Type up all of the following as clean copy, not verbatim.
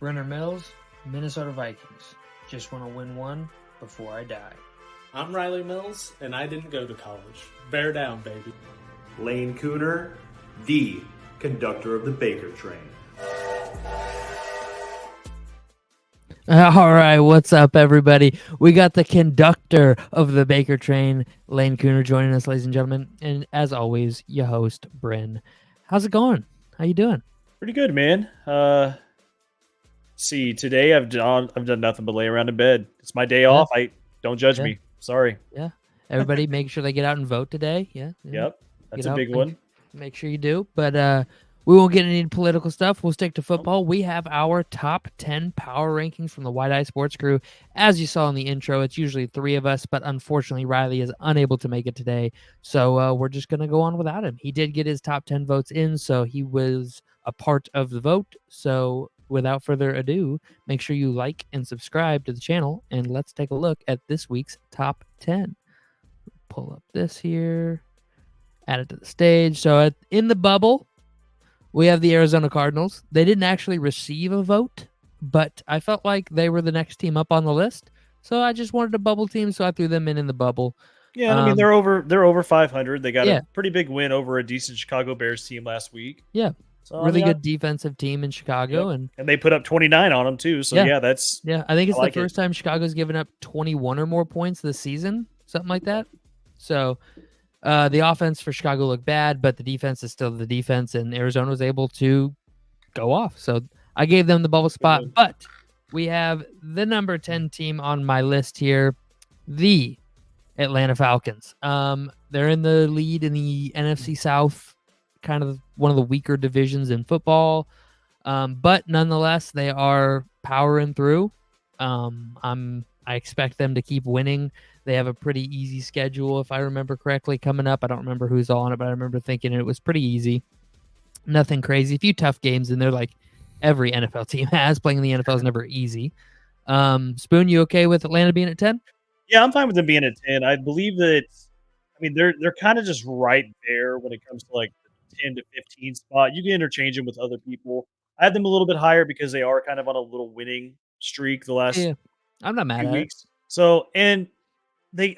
Brenner Mills, Minnesota Vikings. Just want to win one before I die. I'm Riley Mills, and I didn't go to college. Bear down, baby. Lane Cooner, the conductor of the Baker train. All right, what's up, everybody? We got the conductor of the Baker train, Lane Cooner, joining us, ladies and gentlemen. And as always, your host, Bryn. How's it going? How you doing? Pretty good, man. Today I've done nothing but lay around in bed. It's my day off. Don't judge me. Sorry. Yeah. Everybody make sure they get out and vote today. Yeah. Yep. That's Get a out, big one. Make sure you do. But we won't get any political stuff. We'll stick to football. We have our top 10 power rankings from the White Eye Sports Crew. As you saw in the intro, it's usually three of us, but unfortunately Riley is unable to make it today. So we're just going to go on without him. He did get his top 10 votes in, so he was a part of the vote. So without further ado, make sure you like and subscribe to the channel, and let's take a look at this week's top 10. Pull up this here, add it to the stage. So in the bubble, we have the Arizona Cardinals. They didn't actually receive a vote, but I felt like they were the next team up on the list. So I just wanted a bubble team, so I threw them in the bubble. Yeah, I mean they're over 500. They got a pretty big win over a decent Chicago Bears team last week. Yeah. So, really good defensive team in Chicago. Yep. And they put up 29 on them too. So I think it's the first time Chicago's given up 21 or more points this season, something like that. So the offense for Chicago looked bad, but the defense is still the defense, and Arizona was able to go off. So I gave them the bubble spot, but we have the number 10 team on my list here, the Atlanta Falcons. They're in the lead in the NFC South, kind of one of the weaker divisions in football. But nonetheless, they are powering through. I expect them to keep winning. They have a pretty easy schedule, if I remember correctly, coming up. I don't remember who's all on it, but I remember thinking it was pretty easy. Nothing crazy. A few tough games in there, like every NFL team has. Playing in the NFL is never easy. Spoon, you okay with Atlanta being at 10? Yeah, I'm fine with them being at 10. I believe that, they're kind of just right there when it comes to like the 10 to 15 spot. You can interchange them with other people. I had them a little bit higher because they are kind of on a little winning streak the last I'm not mad few at weeks. it. So, and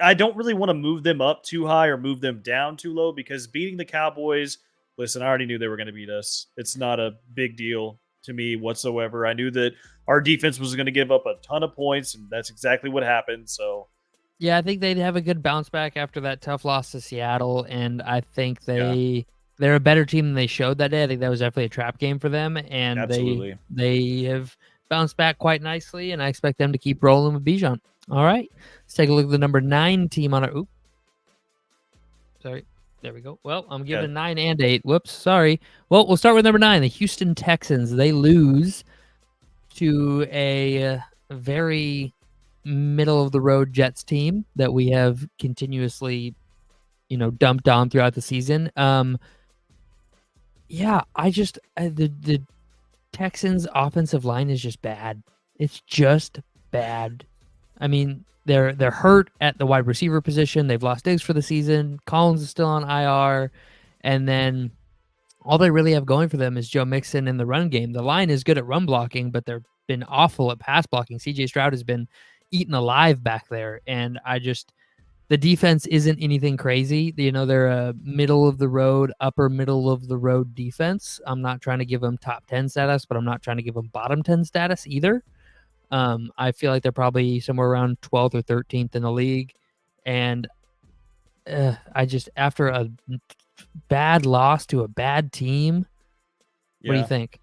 I don't really want to move them up too high or move them down too low, because beating the Cowboys, listen, I already knew they were going to beat us. It's not a big deal to me whatsoever. I knew that our defense was going to give up a ton of points, and that's exactly what happened. So, yeah, I think they'd have a good bounce back after that tough loss to Seattle, and I think they're a better team than they showed that day. I think that was definitely a trap game for them, and they have bounced back quite nicely, and I expect them to keep rolling with Bijan. All right, let's take a look at the number 9 team on our. Sorry. There we go. Well, I'm giving 9 and 8. Whoops, sorry. Well, we'll start with number 9, the Houston Texans. They lose to a very middle-of-the-road Jets team that we have continuously, dumped on throughout the season. The Texans' offensive line is just bad. It's just bad. I mean, they're hurt at the wide receiver position. They've lost Diggs for the season. Collins is still on IR. And then all they really have going for them is Joe Mixon in the run game. The line is good at run blocking, but they've been awful at pass blocking. CJ Stroud has been eaten alive back there. And the defense isn't anything crazy. They're a upper middle of the road defense. I'm not trying to give them top 10 status, but I'm not trying to give them bottom 10 status either. I feel like they're probably somewhere around 12th or 13th in the league. And after a bad loss to a bad team, what do you think?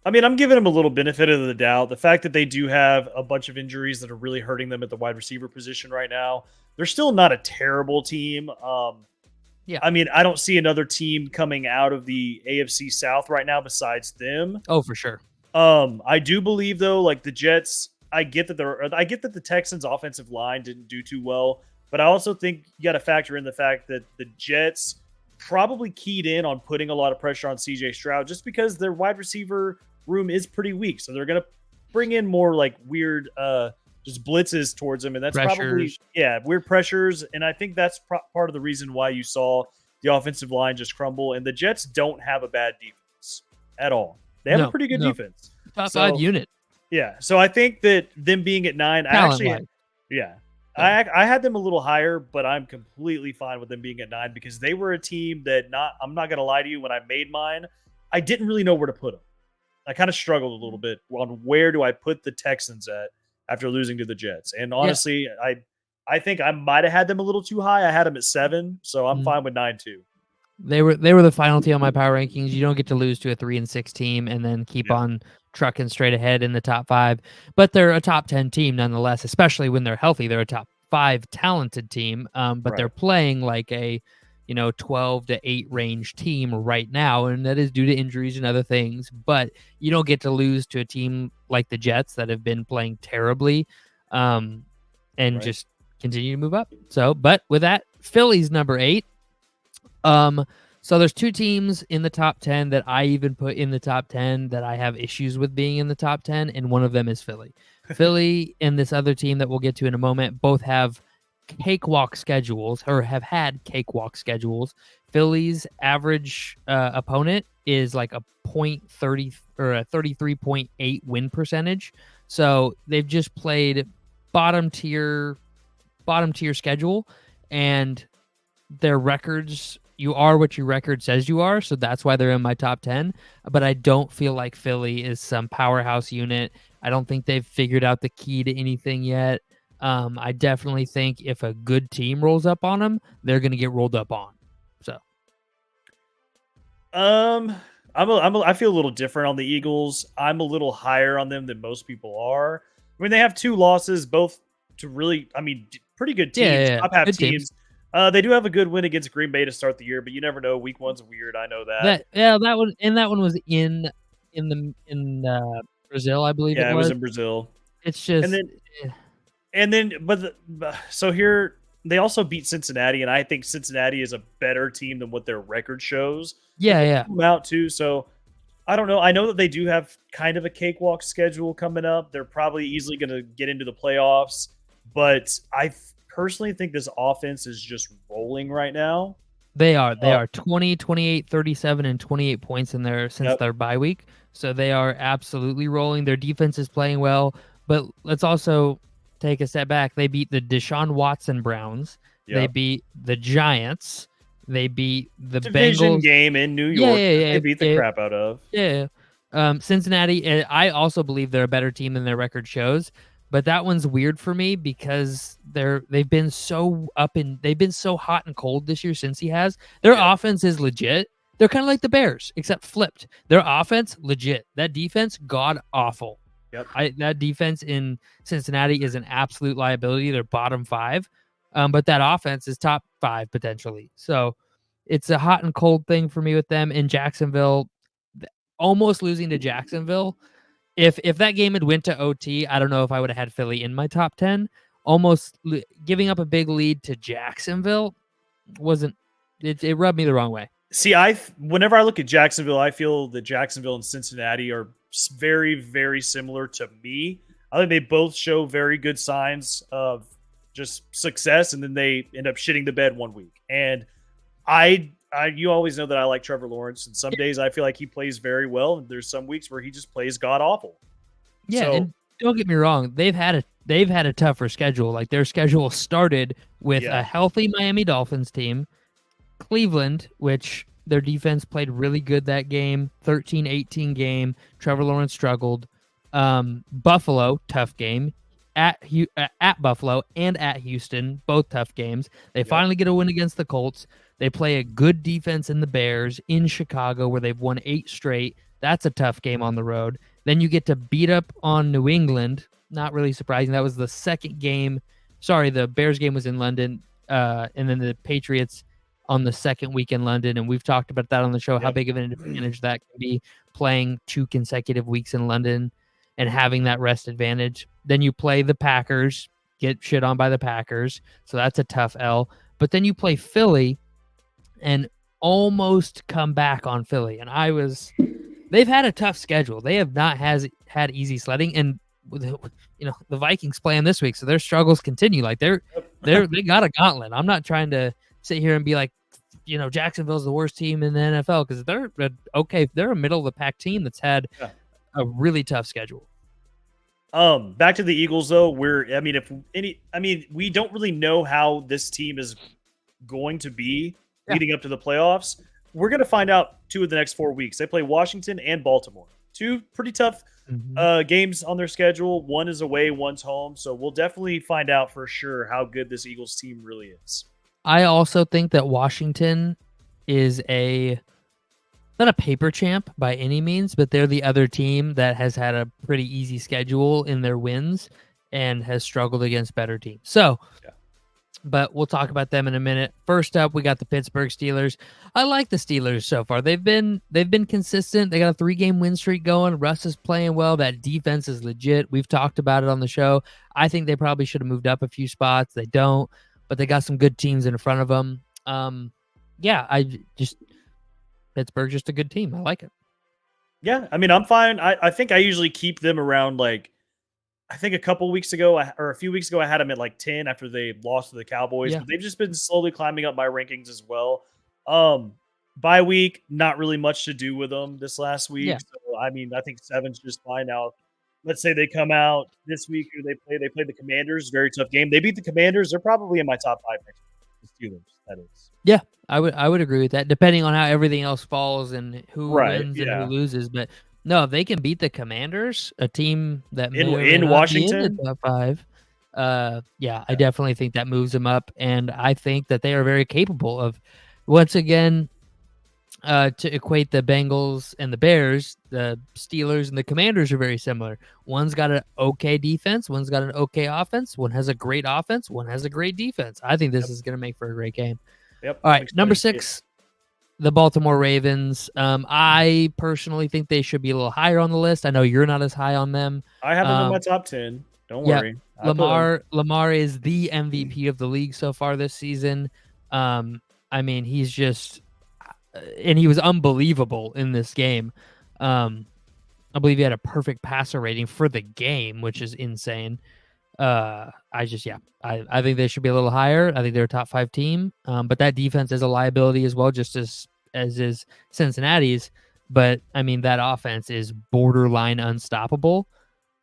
I mean, I'm giving them a little benefit of the doubt. The fact that they do have a bunch of injuries that are really hurting them at the wide receiver position right now, they're still not a terrible team. I mean, I don't see another team coming out of the AFC South right now besides them. Oh, for sure. I do believe though, like the Jets, I get that the Texans' offensive line didn't do too well, but I also think you got to factor in the fact that the Jets probably keyed in on putting a lot of pressure on CJ Stroud just because their wide receiver room is pretty weak. So they're going to bring in more like weird, just blitzes towards him. And that's probably, weird pressures. And I think that's part of the reason why you saw the offensive line just crumble. And the Jets don't have a bad defense at all. They have a pretty good defense. Top 5 unit. Yeah. So I think that them being at 9, I actually, Talent-wise. yeah, Yeah. I had them a little higher, but I'm completely fine with them being at 9 because they were a team that I'm not gonna lie to you, when I made mine, I didn't really know where to put them. I kind of struggled a little bit on where do I put the Texans at after losing to the Jets. And Yeah. honestly, I think I might have had them a little too high. I had them at 7, so I'm Mm. fine with 9 too. They were the final team on my power rankings. You don't get to lose to a 3-6 team and then keep Yeah. on trucking straight ahead in the top 5. But they're a top 10 team nonetheless, especially when they're healthy. They're a top 5 talented team, but they're Right. playing like a 12 to 8 range team right now, and that is due to injuries and other things. But you don't get to lose to a team like the Jets that have been playing terribly, and Right. just continue to move up. So, but with that, Philly's number 8. So there's 2 teams in the top 10 that I even put in the top 10 that I have issues with being in the top 10, and one of them is Philly. Philly and this other team that we'll get to in a moment both have cakewalk schedules, or have had cakewalk schedules. Philly's average opponent is like a .30 or a 33.8 win percentage. So they've just played bottom tier schedule, and their records, you are what your record says you are, so that's why they're in my top 10. But I don't feel like Philly is some powerhouse unit. I don't think they've figured out the key to anything yet. I definitely think if a good team rolls up on them, they're going to get rolled up on. So I feel a little different on the Eagles. I'm a little higher on them than most people are. I mean, they have 2 losses, both to really, pretty good teams, yeah. top half Good teams. They do have a good win against Green Bay to start the year, but you never know. Week 1's weird. I know that. that one was in Brazil, I believe Yeah, it it was was. in Brazil. It's just So here they also beat Cincinnati, and I think Cincinnati is a better team than what their record shows. yeah. Come out too. So I don't know. I know that they do have kind of a cakewalk schedule coming up. They're probably easily going to get into the playoffs, but I personally think this offense is just rolling right now. They are 20, 28, 37, and 28 points in there since their bye week. So they are absolutely rolling. Their defense is playing well, but let's also take a step back. They beat the Deshaun Watson Browns. They Yep. beat the Giants. They beat the Division Bengals. game in New York. Yeah. They beat the crap out of. Yeah. Cincinnati, I also believe they're a better team than their record shows, but that one's weird for me because they've been so hot and cold this year since he has. Their offense is legit. They're kind of like the Bears, except flipped. Their offense, legit. That defense, god awful. Yep. That defense in Cincinnati is an absolute liability. They're bottom 5, but that offense is top 5 potentially. So it's a hot and cold thing for me with them. In Jacksonville, almost losing to Jacksonville. If that game had went to OT, I don't know if I would have had Philly in my top 10. Almost giving up a big lead to Jacksonville wasn't. It rubbed me the wrong way. See, whenever I look at Jacksonville, I feel that Jacksonville and Cincinnati are very, very similar to me. I think they both show very good signs of just success, and then they end up shitting the bed one week. And you always know that I like Trevor Lawrence, and some days I feel like he plays very well, and there's some weeks where he just plays god awful. Yeah, So, and don't get me wrong, they've had a tougher schedule. Like their schedule started with a healthy Miami Dolphins team, Cleveland, which their defense played really good that game, 13-18 game. Trevor Lawrence struggled. Buffalo, tough game. At Buffalo and at Houston, both tough games. They finally get a win against the Colts. They play a good defense in the Bears in Chicago, where they've won 8 straight. That's a tough game on the road. Then you get to beat up on New England. Not really surprising. That was the second game. Sorry, the Bears game was in London, and then the Patriots on the second week in London. And we've talked about that on the show, how big of an advantage that can be, playing 2 consecutive weeks in London and having that rest advantage. Then you play the Packers, get shit on by the Packers. So that's a tough L. But then you play Philly and almost come back on Philly. And they've had a tough schedule. They have not had easy sledding. And the Vikings play them this week, so their struggles continue. Like they got a gauntlet. I'm not trying to sit here and be like, Jacksonville's the worst team in the NFL, because they're okay. They're a middle of the pack team that's had a really tough schedule. Back to the Eagles though. We don't really know how this team is going to be Yeah. leading up to the playoffs. We're going to find out 2 of the next 4 weeks. They play Washington and Baltimore. 2 pretty tough games on their schedule. One is away, one's home. So we'll definitely find out for sure how good this Eagles team really is. I also think that Washington is not a paper champ by any means, but they're the other team that has had a pretty easy schedule in their wins and has struggled against better teams. So, Yeah. But we'll talk about them in a minute. First up, we got the Pittsburgh Steelers. I like the Steelers so far. They've been consistent. They got a 3-game win streak going. Russ is playing well. That defense is legit. We've talked about it on the show. I think they probably should have moved up a few spots. They don't, but they got some good teams in front of them. Pittsburgh's just a good team. I like it. Yeah, I mean, I'm fine. I think I usually keep them around I think a few weeks ago, I had them at 10 after they lost to the Cowboys. Yeah. But they've just been slowly climbing up my rankings as well. Bye week, not really much to do with them this last week. Yeah. So, I mean, I think 7's just fine now. Let's say they come out this week, or they play the Commanders, very tough game. They beat the Commanders. They're probably in my top 5 next week. The Steelers, that is. Yeah, I would agree with that, depending on how everything else falls and who wins and who loses. But no, if they can beat the Commanders, a team that in Washington, in the top 5. I definitely think that moves them up, and I think that they are very capable of, once again, to equate the Bengals and the Bears, the Steelers and the Commanders are very similar. One's got an okay defense, one's got an okay offense, one has a great offense, one has a great defense. I think this is going to make for a great game. Yep. All right, number 6, the Baltimore Ravens. I personally think they should be a little higher on the list. I know you're not as high on them. I have them in my top 10. Don't worry. Lamar is the MVP of the league so far this season. I mean, he's just, and he was unbelievable in this game. I believe he had a perfect passer rating for the game, which is insane. I think they should be a little higher. I think they're a top 5 team. But that defense is a liability as well, just as is Cincinnati's. But I mean, that offense is borderline unstoppable,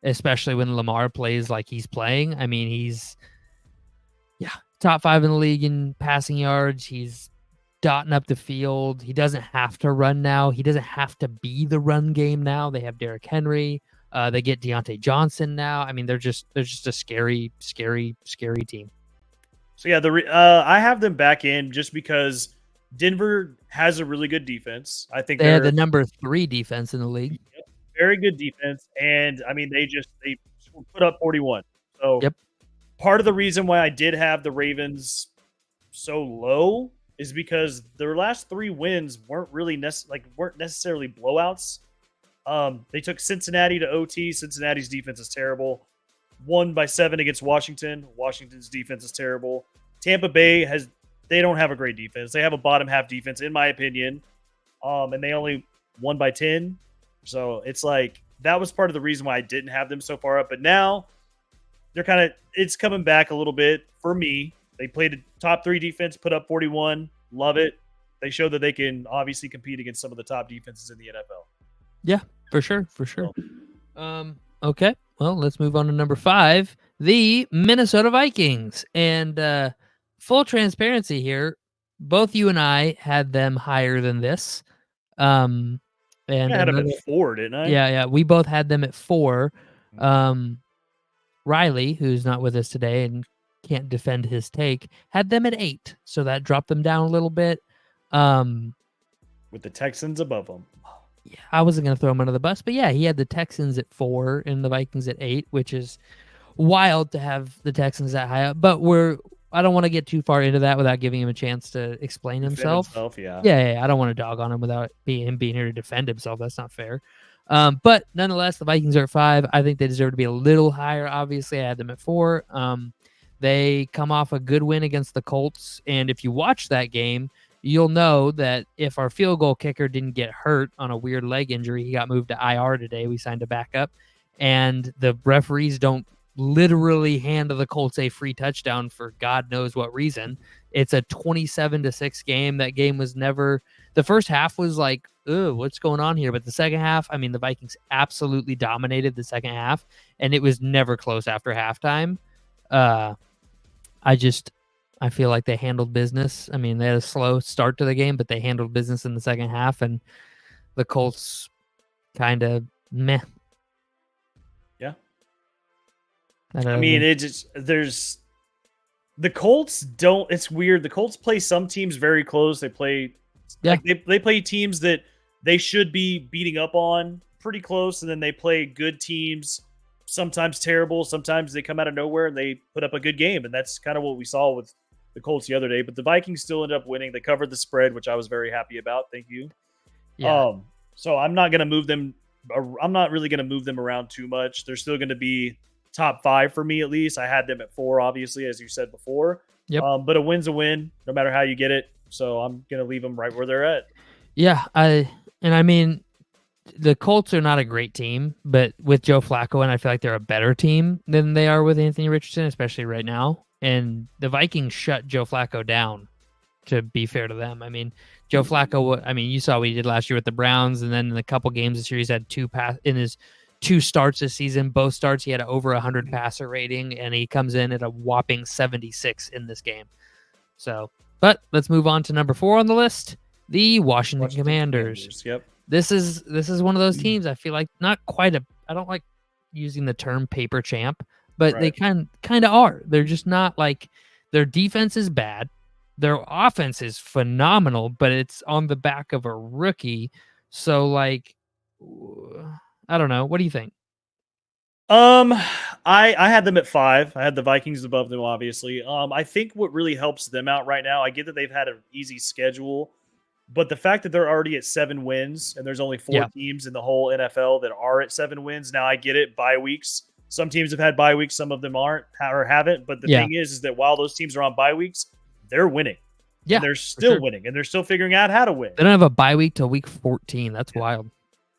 especially when Lamar plays like he's playing. I mean, he's top 5 in the league in passing yards. He's dotting up the field. He doesn't have to run now. He doesn't have to be the run game now. They have Derrick Henry. They get Deontay Johnson now. I mean, they're just a scary, scary, scary team. So yeah, I have them back in just because Denver has a really good defense. I think they're the number 3 defense in the league. Yep, very good defense, and I mean they put up 41. So part of the reason why I did have the Ravens so low is because their last 3 wins weren't really necessarily blowouts. They took Cincinnati to OT. Cincinnati's defense is terrible. Won by 7 against Washington. Washington's defense is terrible. Tampa Bay they don't have a great defense. They have a bottom half defense, in my opinion. And they only won by 10. So it's that was part of the reason why I didn't have them so far up. But now it's coming back a little bit for me. They played a top 3 defense, put up 41. Love it. They showed that they can obviously compete against some of the top defenses in the NFL. Yeah, for sure. Okay, well, let's move on to number 5, the Minnesota Vikings. And full transparency here, both you and I had them higher than this. And I had them at 4, didn't I? Yeah, we both had them at 4. Riley, who's not with us today and can't defend his take, had them at 8, so that dropped them down a little bit. With the Texans above them. Yeah, I wasn't going to throw him under the bus, but yeah, he had the Texans at 4 and the Vikings at 8, which is wild to have the Texans that high up. But I don't want to get too far into that without giving him a chance to explain himself. Yeah, I don't want to dog on him without him being here to defend himself. That's not fair. But nonetheless, the Vikings are at 5. I think they deserve to be a little higher. Obviously, I had them at 4. They come off a good win against the Colts, and if you watch that game, you'll know that if our field goal kicker didn't get hurt on a weird leg injury, he got moved to IR today. We signed a backup, and the referees don't literally hand the Colts a free touchdown for God knows what reason. It's a 27-6 game. That game was never, the first half was like, oh, what's going on here? But the second half, I mean, the Vikings absolutely dominated the second half, and it was never close after halftime. I feel like they handled business. I mean, they had a slow start to the game, but they handled business in the second half, and the Colts kind of meh. Yeah. I I mean, it just there's the Colts don't. It's weird. The Colts play some teams very close. They play, Yeah. like they play teams that they should be beating up on pretty close, and then they play good teams. Sometimes terrible. Sometimes they come out of nowhere and they put up a good game, and that's kind of what we saw with the Colts the other day. But the Vikings still ended up winning. They covered the spread, which I was very happy about. Thank you. yeah. So I'm not going to move them. I'm not really going to move them around too much. They're still going to be top 5 for me, at least. I had them at 4, obviously, as you said before. Yep. But a win's a win, no matter how you get it. So I'm going to leave them right where they're at. Yeah, I mean, the Colts are not a great team, but with Joe Flacco, and I feel like they're a better team than they are with Anthony Richardson, especially right now. And the Vikings shut Joe Flacco down, to be fair to them. I mean, Joe Flacco, I mean, you saw what he did last year with the Browns, and then in a couple games this year, he's had 2 in his 2 starts this season. Both starts, he had over 100 passer rating, and he comes in at a whopping 76 in this game. So, but let's move on to number 4 on the list, the Washington Commanders. Yep. This is one of those teams. I feel like not quite I don't like using the term paper champ, but they kind of are. They're just not like, their defense is bad. Their offense is phenomenal, but it's on the back of a rookie. So like, I don't know. What do you think? I had them at 5. I had the Vikings above them, obviously. I think what really helps them out right now, I get that they've had an easy schedule, but the fact that they're already at 7 wins and there's only 4 teams in the whole NFL that are at 7 wins. Now I get it, bye weeks. Some teams have had bye weeks, some of them aren't or haven't. But the thing is that while those teams are on bye weeks, they're winning. Yeah, and they're still winning, and they're still figuring out how to win. They don't have a bye week till week 14. That's wild.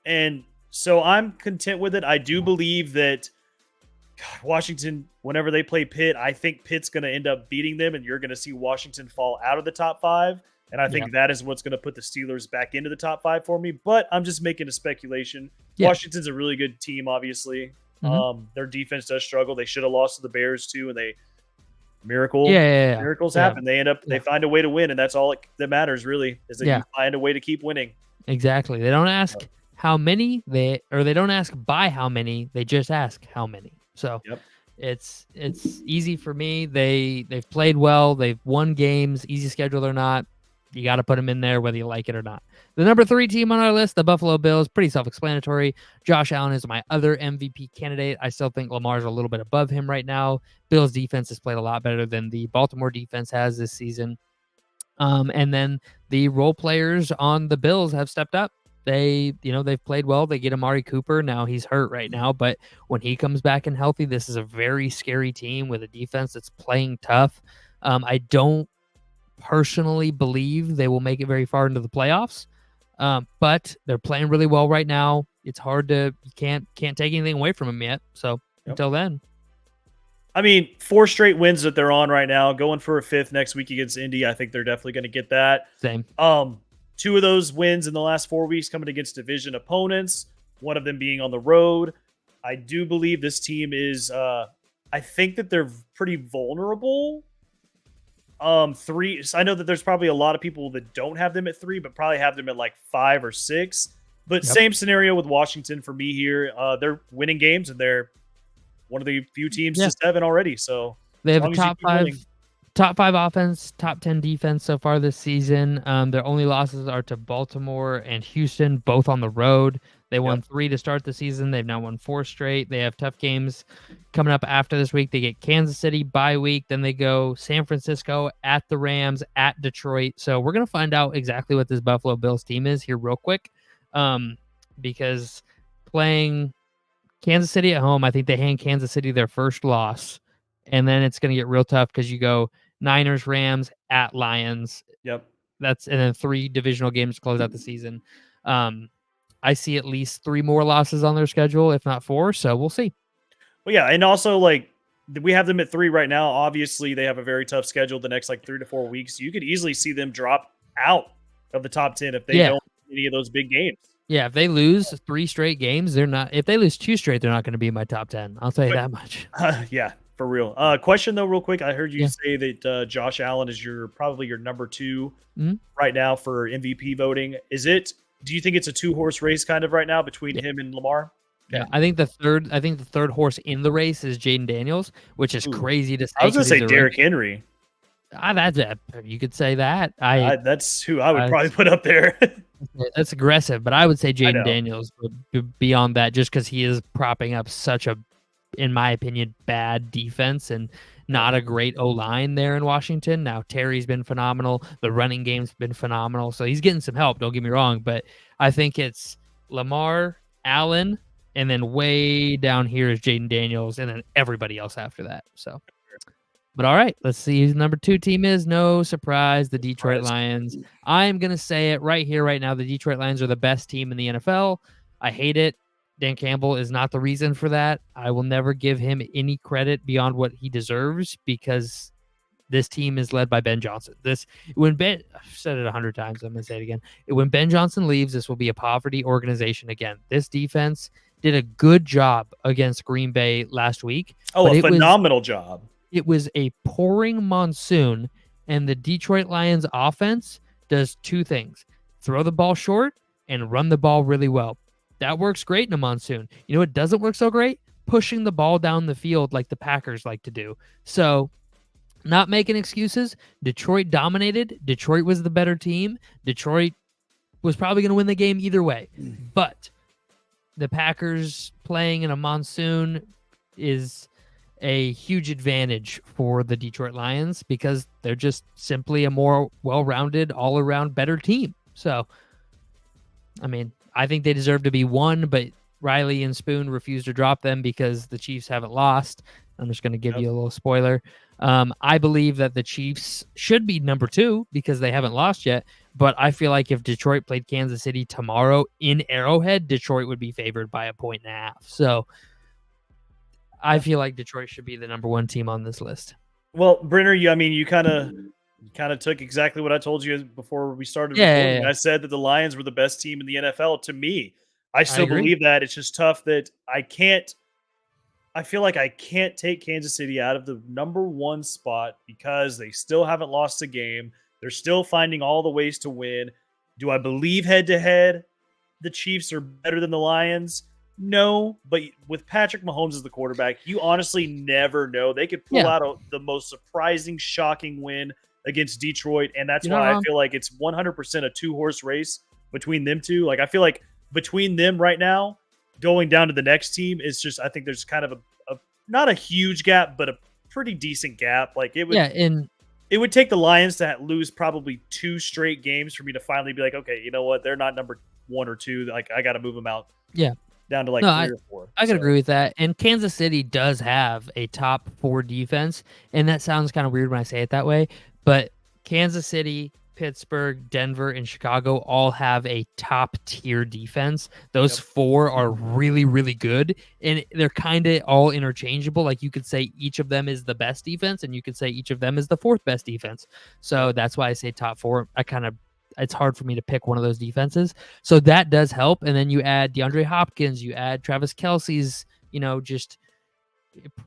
And so I'm content with it. I do believe that Washington, whenever they play Pitt, I think Pitt's going to end up beating them, and you're going to see Washington fall out of the top 5. And I think that is what's going to put the Steelers back into the top 5 for me. But I'm just making a speculation. Yeah. Washington's a really good team, obviously. Mm-hmm. Their defense does struggle. They should have lost to the Bears too, and miracles happen. They end up they find a way to win, and that's all that matters really, is that you find a way to keep winning. Exactly. They don't ask how many, they don't ask by how many, they just ask how many. So it's easy for me. They've played well, they've won games, easy schedule or not. You got to put them in there whether you like it or not. The number 3 team on our list, the Buffalo Bills, pretty self-explanatory. Josh Allen is my other MVP candidate. I still think Lamar's a little bit above him right now. Bills defense has played a lot better than the Baltimore defense has this season. And then the role players on the Bills have stepped up. They've played well. They get Amari Cooper. Now he's hurt right now, but when he comes back and healthy, this is a very scary team with a defense that's playing tough. I don't personally believe they will make it very far into the playoffs, but they're playing really well right now. It's hard to, you can't take anything away from them yet. So until then, I mean, 4 straight wins that they're on right now, going for a 5th next week against Indy. I think they're definitely going to get that. Same. 2 of those wins in the last 4 weeks coming against division opponents, one of them being on the road. I do believe this team is, I think that they're pretty vulnerable. 3. I know that there's probably a lot of people that don't have them at 3, but probably have them at like 5 or 6. But same scenario with Washington for me here. They're winning games, and they're one of the few teams to 7 already. So they have a top 5 offense, top 10 defense so far this season. Their only losses are to Baltimore and Houston, both on the road. They won 3 to start the season. They've now won 4 straight. They have tough games coming up after this week. They get Kansas City bye week. Then they go San Francisco, at the Rams, at Detroit. So we're going to find out exactly what this Buffalo Bills team is here real quick, because playing Kansas City at home, I think they hand Kansas City their first loss. And then it's going to get real tough because you go Niners, Rams, at Lions. And then 3 divisional games to close out the season. I see at least 3 more losses on their schedule, if not 4. So we'll see. Well, yeah, and also like we have them at 3 right now. Obviously, they have a very tough schedule the next like 3 to 4 weeks. You could easily see them drop out of the top 10 if they Yeah. don't win any of those big games. Yeah, if they lose 3 straight games, they're not. If they lose 2 straight, they're not going to be in my top 10. I'll tell you that much. Yeah, for real. Question though, real quick. I heard you Yeah. say that Josh Allen is probably your number 2 Mhm. right now for MVP voting. Do you think it's a 2-horse race kind of right now between Yeah. him and Lamar? Yeah, I think the third horse in the race is Jaden Daniels, which is Ooh. crazy to say. I was gonna 'cause say he's a Derrick Henry. That's you could say that. That's who I would I- probably put up there. That's aggressive, but I would say know. Jaden Daniels would be beyond that just because he is propping up such a, in my opinion, bad defense and not a great O line there in Washington. Now Terry's been phenomenal. The running game's been phenomenal, so he's getting some help. Don't get me wrong, but I think it's Lamar, Allen, and then way down here is Jaden Daniels, and then everybody else after that. So, but all right, let's see who the number 2 team is. No surprise, the Detroit Lions. I'm gonna say it right here, right now. The Detroit Lions are the best team in the NFL. I hate it. Dan Campbell is not the reason for that. I will never give him any credit beyond what he deserves because this team is led by Ben Johnson. I've said it 100 times. I'm going to say it again. When Ben Johnson leaves, this will be a poverty organization again. This defense did a good job against Green Bay last week. Oh, but a phenomenal job. It was a pouring monsoon, and the Detroit Lions offense does 2 things: throw the ball short and run the ball really well. That works great in a monsoon. You know what doesn't work so great? Pushing the ball down the field like the Packers like to do. So, not making excuses. Detroit dominated. Detroit was the better team. Detroit was probably going to win the game either way. But the Packers playing in a monsoon is a huge advantage for the Detroit Lions because they're just simply a more well-rounded, all-around better team. So, I mean, I think they deserve to be 1, but Riley and Spoon refused to drop them because the Chiefs haven't lost. I'm just going to give you a little spoiler. I believe that the Chiefs should be number 2 because they haven't lost yet. But I feel like if Detroit played Kansas City tomorrow in Arrowhead, Detroit would be favored by 1.5 points. So I feel like Detroit should be the number 1 team on this list. Well, Brenner, you kind of took exactly what I told you before we started recording. Yeah. I said that the Lions were the best team in the NFL. To me, I still agree. believe that. It's just tough that I feel like I can't take Kansas City out of the number 1 spot because they still haven't lost a game. They're still finding all the ways to win. Do I believe head to head the Chiefs are better than the Lions? No, but with Patrick Mahomes as the quarterback, you honestly never know. They could pull out the most surprising, shocking win against Detroit, and that's why I feel like it's 100% a 2-horse race between them two. Like, I feel like between them right now, going down to the next team is just, I think there's kind of a not a huge gap, but a pretty decent gap. Like, it would take the Lions to lose probably 2 straight games for me to finally be like, okay, you know what? They're not number 1 or 2. Like, I got to move them out. Yeah. Down to like 3 or 4. I can agree with that. And Kansas City does have a top 4 defense. And that sounds kind of weird when I say it that way. But Kansas City, Pittsburgh, Denver, and Chicago all have a top tier defense. Those 4 are really, really good. And they're kind of all interchangeable. Like, you could say each of them is the best defense, and you could say each of them is the 4th best defense. So that's why I say top 4. It's hard for me to pick one of those defenses. So that does help. And then you add DeAndre Hopkins, you add Travis Kelce's, just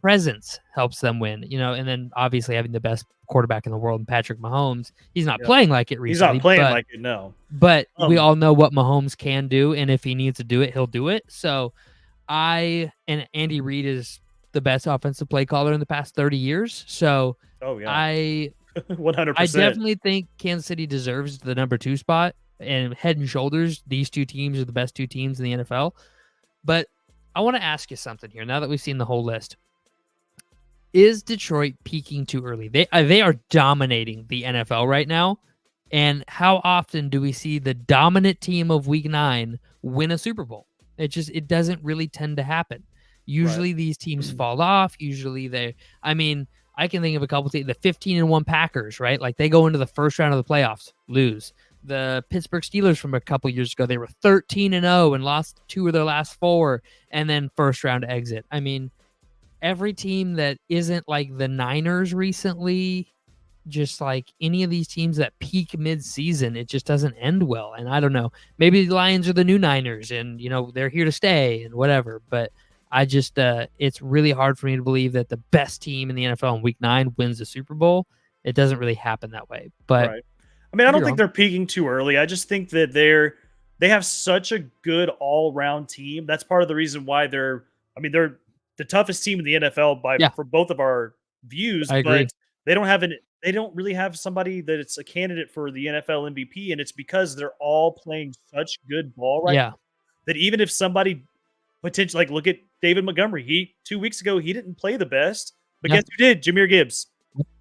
presence helps them win, and then obviously having the best quarterback in the world, Patrick Mahomes. He's not playing like it recently. He's not playing like it, no. But we all know what Mahomes can do, and if he needs to do it, he'll do it. So and Andy Reid is the best offensive play caller in the past 30 years. So I 100%. I definitely think Kansas City deserves the number 2 spot, and head and shoulders, these 2 teams are the best 2 teams in the NFL. But I want to ask you something here. Now that we've seen the whole list, is Detroit peaking too early? They are dominating the NFL right now. And how often do we see the dominant team of Week 9 win a Super Bowl? It doesn't really tend to happen. Usually these teams fall off. Usually I can think of a couple teams, the 15-1 Packers, right? Like, they go into the first round of the playoffs, lose. The Pittsburgh Steelers from a couple years ago, they were 13-0 and lost 2 of their last 4, and then first round exit. I mean, every team that isn't like the Niners recently, just like any of these teams that peak mid-season, it just doesn't end well. And I don't know, maybe the Lions are the new Niners and they're here to stay and whatever, but I just it's really hard for me to believe that the best team in the NFL in week 9 wins the Super Bowl. It doesn't really happen that way. But Right. I mean, I don't you're think wrong. they're peaking too early. I just think that they have such a good all-round team. That's part of the reason why they're the toughest team in the NFL Yeah. for both of our views, I agree. but they don't really have somebody that it's a candidate for the NFL MVP, and it's because they're all playing such good ball right Yeah. that even if somebody potentially, like, look at David Montgomery, 2 weeks ago he didn't play the best, but Yeah. guess who did? Jameer Gibbs.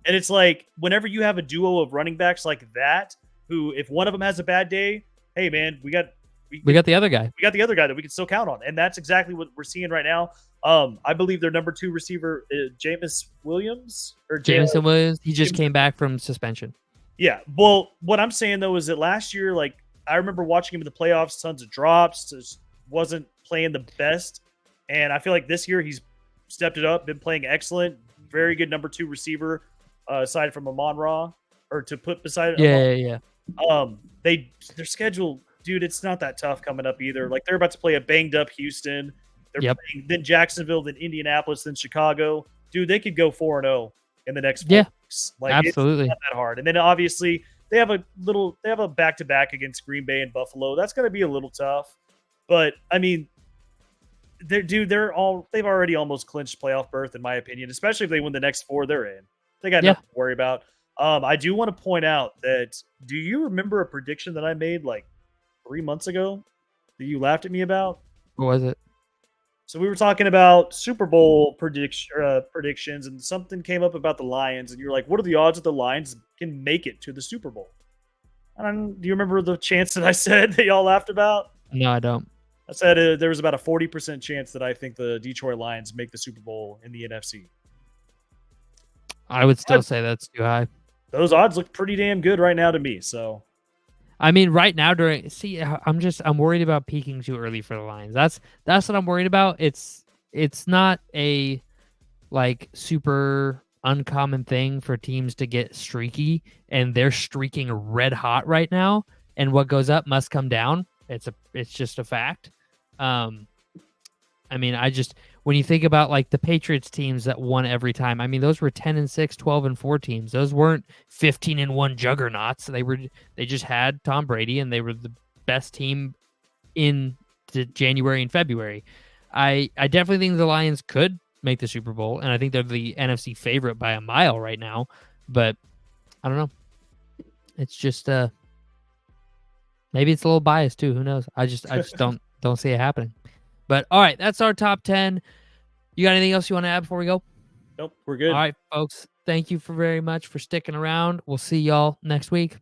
And it's like, whenever you have a duo of running backs like that, who, if one of them has a bad day, hey man, we got the other guy. we got the other guy that we can still count on, and that's exactly what we're seeing right now. I believe their number 2 receiver, Jameis Williams or Jameson Williams, he just Jameson- came back from suspension. Yeah. Well, what I'm saying though is that last year, like, I remember watching him in the playoffs, tons of drops, just wasn't playing the best, and I feel like this year he's stepped it up, been playing excellent, very good number 2 receiver, aside from Amon-Ra, or to put beside Yeah. their schedule, dude, it's not that tough coming up either. Like, they're about to play a banged up Houston. They're Yep. playing then Jacksonville, then Indianapolis, then Chicago. Dude, they could go 4-0 in the next 4 Yeah, weeks. Like, absolutely. it's not that hard. And then obviously they have a back-to-back against Green Bay and Buffalo. That's going to be a little tough. But I mean, they've already almost clinched playoff berth, in my opinion, especially if they win the next 4 they're in. They got nothing to worry about. I do want to point out that, do you remember a prediction that I made like 3 months ago that you laughed at me about? What was it? So we were talking about Super Bowl predictions, and something came up about the Lions, and you're like, what are the odds that the Lions can make it to the Super Bowl? Do you remember the chance that I said that y'all laughed about? No, I don't. I said there was about a 40% chance that I think the Detroit Lions make the Super Bowl in the NFC. I would still say that's too high. Those odds look pretty damn good right now to me. So I mean, right now I'm worried about peaking too early for the Lions. That's what I'm worried about. It's not a like super uncommon thing for teams to get streaky, and they're streaking red hot right now. And what goes up must come down. It's just a fact. I mean, when you think about like the Patriots teams that won every time, I mean, those were 10-6, 12-4 teams. Those weren't 15-1 juggernauts. They just had Tom Brady, and they were the best team in January and February. I definitely think the Lions could make the Super Bowl, and I think they're the NFC favorite by a mile right now. But I don't know. It's just maybe it's a little biased too. Who knows? I just don't see it happening. But all right, that's our top 10. You got anything else you want to add before we go? nope, we're good. All right, folks. Thank you very much for sticking around. We'll see y'all next week.